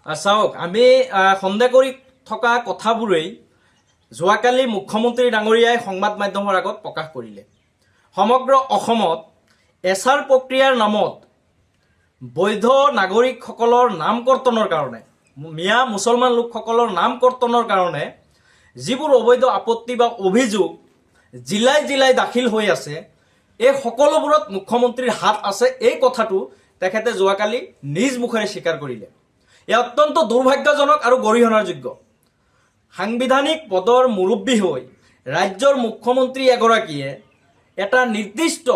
চাওক আমি সন্দেহ কৰি থকা কথাবোৰেই যোৱাকালি মুখ্যমন্ত্ৰী ডাঙৰীয়াই সংবাদ মাধ্যমৰ আগত প্ৰকাশ কৰিলে। সমগ্ৰ অসমত এছআৰ প্ৰক্ৰিয়াৰ নামত বৈধ নাগৰিকসকলৰ নাম কৰ্তনৰ কাৰণে, মিয়া মুছলমান লোকসকলৰ নাম কৰ্তনৰ কাৰণে যিবোৰ অবৈধ আপত্তি বা অভিযোগ জিলাই জিলাই দাখিল হৈ আছে, এই সকলোবোৰত মুখ্যমন্ত্ৰীৰ হাত আছে। এই কথাটো তেখেতে যোৱাকালি নিজ মুখেৰে স্বীকাৰ কৰিলে। এয়া অত্যন্ত দুৰ্ভাগ্যজনক আৰু গৰিহণাৰ যোগ্য। সাংবিধানিক পদৰ মুৰব্বী হৈ ৰাজ্যৰ মুখ্যমন্ত্ৰী এগৰাকীয়ে এটা নিৰ্দিষ্ট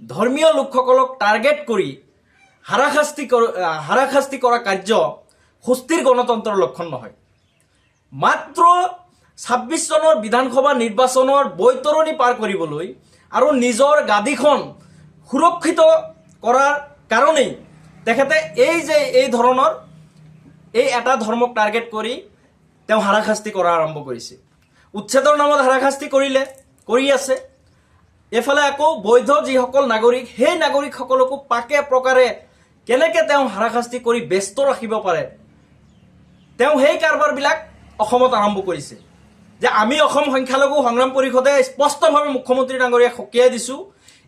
ধৰ্মীয় লোকসকলক টাৰ্গেট কৰি হাৰাশাস্তি কৰা কাৰ্য সুস্থিৰ গণতন্ত্ৰৰ লক্ষণ নহয়। মাত্ৰ ২৬ চনৰ বিধানসভা নিৰ্বাচনৰ বৈতৰণি পাৰ কৰিবলৈ আৰু নিজৰ গাদীখন সুৰক্ষিত কৰাৰ কাৰণেই তেখেতে এই ধৰণৰ এটা ধৰ্মক টাৰ্গেট কৰি তেওঁ হাৰাশাস্তি কৰা আৰম্ভ কৰিছে। উচ্ছেদৰ নামত হাৰাশাস্তি কৰি আছে। এফালে আকৌ বৈধ যিসকল নাগৰিক, সেই নাগৰিকসকলকো পাকে প্ৰকাৰে কেনেকৈ তেওঁ হাৰাশাস্তি কৰি ব্যস্ত ৰাখিব পাৰে, তেওঁ সেই কাৰবাৰবিলাক অসমত আৰম্ভ কৰিছে। যে আমি অসম সংখ্যালঘু সংগ্ৰাম পৰিষদে স্পষ্টভাৱে মুখ্যমন্ত্ৰী ডাঙৰীয়াক সকীয়াই দিছোঁ,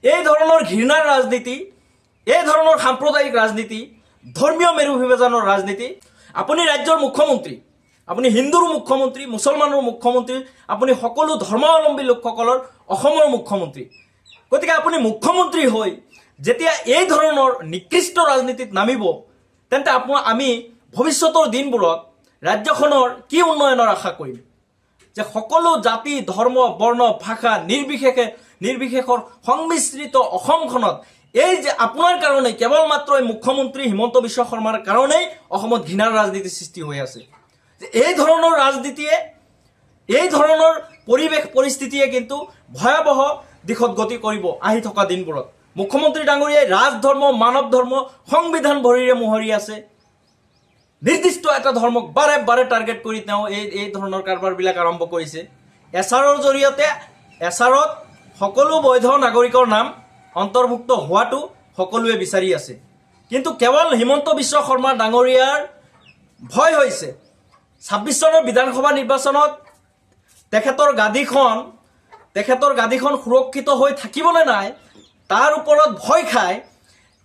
এই ধৰণৰ ঘৃণাৰ ৰাজনীতি, এই ধৰণৰ সাম্প্ৰদায়িক ৰাজনীতি, ধৰ্মীয় মেৰু বিভাজনৰ ৰাজনীতি, আপুনি ৰাজ্যৰ মুখ্যমন্ত্ৰী, আপুনি হিন্দুৰ মুখ্যমন্ত্ৰী, মুছলমানৰ মুখ্যমন্ত্ৰী, আপুনি সকলো ধৰ্মাৱলম্বী লোকসকলৰ অসমৰ মুখ্যমন্ত্ৰী। গতিকে আপুনি মুখ্যমন্ত্ৰী হৈ যেতিয়া এই ধৰণৰ নিকৃষ্ট ৰাজনীতিত নামিব, তেন্তে আমি ভৱিষ্যতৰ দিনবোৰত ৰাজ্যখনৰ কি উন্নয়নৰ আশা কৰিম? যে সকলো জাতি, ধৰ্ম, বৰ্ণ, ভাষা নিৰ্বিশেষৰ সংমিশ্ৰিত অসমখনত এই যে আপোনাৰ কাৰণে, কেৱল মাত্ৰ এই মুখ্যমন্ত্ৰী হিমন্ত বিশ্ব শৰ্মাৰ কাৰণেই অসমত ঘৃণাৰ ৰাজনীতি সৃষ্টি হৈ আছে। যে এই ধৰণৰ ৰাজনীতিয়ে, এই ধৰণৰ পৰিস্থিতিয়ে কিন্তু ভয়াৱহ দিশত গতি কৰিব আহি থকা দিনবোৰত। মুখ্যমন্ত্ৰী ডাঙৰীয়াই ৰাজধৰ্ম, মানৱ ধৰ্ম, সংবিধান ভৰিৰে মোহৰি আছে। নিৰ্দিষ্ট এটা ধৰ্মক বাৰে বাৰে টাৰ্গেট কৰি তেওঁ এই ধৰণৰ কাৰবাৰবিলাক আৰম্ভ কৰিছে। এছআৰৰ জৰিয়তে এছআৰত সকলো বৈধ নাগৰিকৰ নাম অন্তৰ্ভুক্ত হোৱাটো সকলোৱে বিচাৰি আছে। কিন্তু কেৱল হিমন্ত বিশ্ব শৰ্মা ডাঙৰীয়াৰ ভয় হৈছে ২৬ চনৰ বিধানসভা নিৰ্বাচনত তেখেতৰ গাদীখন সুৰক্ষিত হৈ থাকিবনে নাই, তাৰ ওপৰত ভয় খাই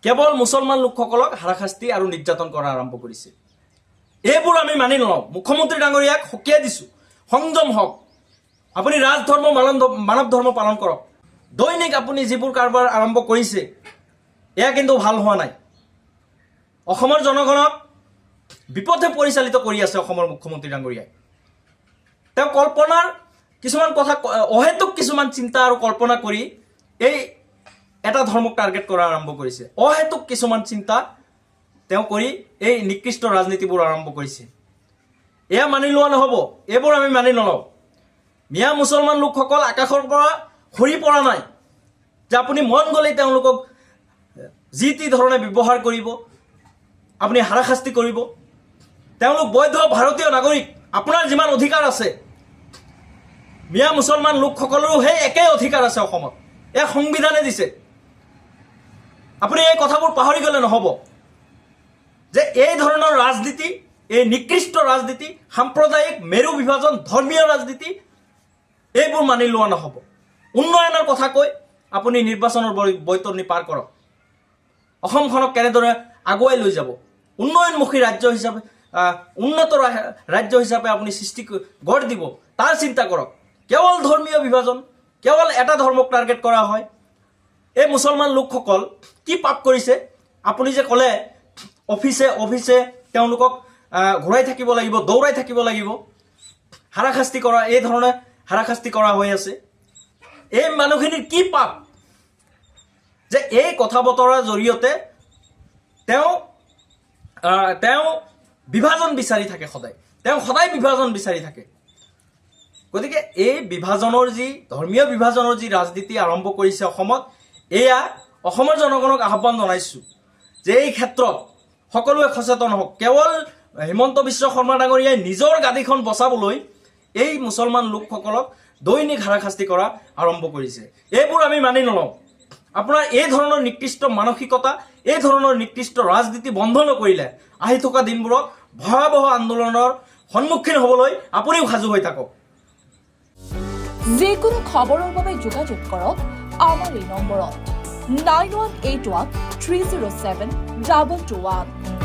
কেৱল মুছলমান লোকসকলক হাৰাশাস্তি আৰু নিৰ্যাতন কৰা আৰম্ভ কৰিছে। এইবোৰ আমি মানি নলওঁ। মুখ্যমন্ত্ৰী ডাঙৰীয়াক সকীয়াই দিছোঁ, সংযম হওক। আপুনি ৰাজধৰ্ম, মানৱ ধৰ্ম পালন কৰক। দৈনিক আপুনি যিবোৰ কাৰবাৰ আৰম্ভ কৰিছে, এয়া কিন্তু ভাল হোৱা নাই। অসমৰ জনগণক বিপথে পৰিচালিত কৰি আছে অসমৰ মুখ্যমন্ত্ৰী ডাঙৰীয়াই। তেওঁ কল্পনাৰ কিছুমান কথা, অহেতুক কিছুমান চিন্তা আৰু কল্পনা কৰি এই এটা ধৰ্মক টাৰ্গেট কৰা আৰম্ভ কৰিছে। অহেতুক কিছুমান চিন্তা তেওঁ কৰি এই নিকৃষ্ট ৰাজনীতিবোৰ আৰম্ভ কৰিছে। এয়া মানি লোৱা নহ'ব। এইবোৰ আমি মানি নলওঁ। মিয়া মুছলমান লোকসকল আকাশৰ পৰা সৰি পৰা নাই যে আপুনি মন গ'লেই তেওঁলোকক যি টি ধৰণে ব্যৱহাৰ কৰিব, আপুনি হাৰাশাস্তি কৰিব। তেওঁলোক বৈধ ভাৰতীয় নাগৰিক। আপোনাৰ যিমান অধিকাৰ আছে, মিয়া মুছলমান লোকসকলৰো সেই একেই অধিকাৰ আছে অসমত। এয়া সংবিধানে দিছে। আপুনি এই কথাবোৰ পাহৰি গ'লে নহ'ব যে এই ধৰণৰ ৰাজনীতি, এই নিকৃষ্ট ৰাজনীতি, সাম্প্ৰদায়িক মেৰু বিভাজন, ধৰ্মীয় ৰাজনীতি, এইবোৰ মানি লোৱা নহ'ব। উন্নয়নৰ কথা কৈ আপুনি নিৰ্বাচনৰ বৈতৰণি পাৰ কৰক। অসমখনক কেনেদৰে আগুৱাই লৈ যাব, উন্নয়নমুখী ৰাজ্য হিচাপে, উন্নত ৰাজ্য হিচাপে আপুনি গঢ় দিব, তাৰ চিন্তা কৰক। কেৱল ধৰ্মীয় বিভাজন, কেৱল এটা ধৰ্মক টাৰ্গেট কৰা হয়। এই মুছলমান লোকসকল কি পাপ কৰিছে? আপুনি যে ক'লে অফিচে তেওঁলোকক ঘূৰাই থাকিব লাগিব, দৌৰাই থাকিব লাগিব, হাৰাশাস্তি কৰা, এই ধৰণে হাৰাশাস্তি কৰা হৈ আছে। এই মানুহখিনিৰ কি পাপ যে এই কথা বতৰাৰ জৰিয়তে তেওঁ বিভাজন বিচাৰি থাকে। তেওঁ সদায় বিভাজন বিচাৰি থাকে। গতিকে এই ধৰ্মীয় বিভাজনৰ যি ৰাজনীতি আৰম্ভ কৰিছে অসমত, এয়া অসমৰ জনগণক আহ্বান জনাইছোঁ যে এই ক্ষেত্ৰত সকলোৱে সচেতন হওক। কেৱল হিমন্ত বিশ্ব শৰ্মা ডাঙৰীয়াই নিজৰ গাদীখন বচাবলৈ এই মুছলমান লোকসকলক দৈনিক হাৰাশাস্তি কৰা আৰম্ভ কৰিছে। এইবোৰ আমি মানি নলওঁ। আপোনাৰ এই ধৰণৰ নিকৃষ্ট মানসিকতা, এই ধৰণৰ নিকৃষ্ট ৰাজনীতি বন্ধ নকৰিলে আহি থকা দিনবোৰত ভয়াৱহ আন্দোলনৰ সন্মুখীন হ'বলৈ আপুনিও সাজু হৈ থাকক। যিকোনো খবৰৰ বাবে যোগাযোগ কৰক আমাৰ এই নম্বৰত 9181 307 2221।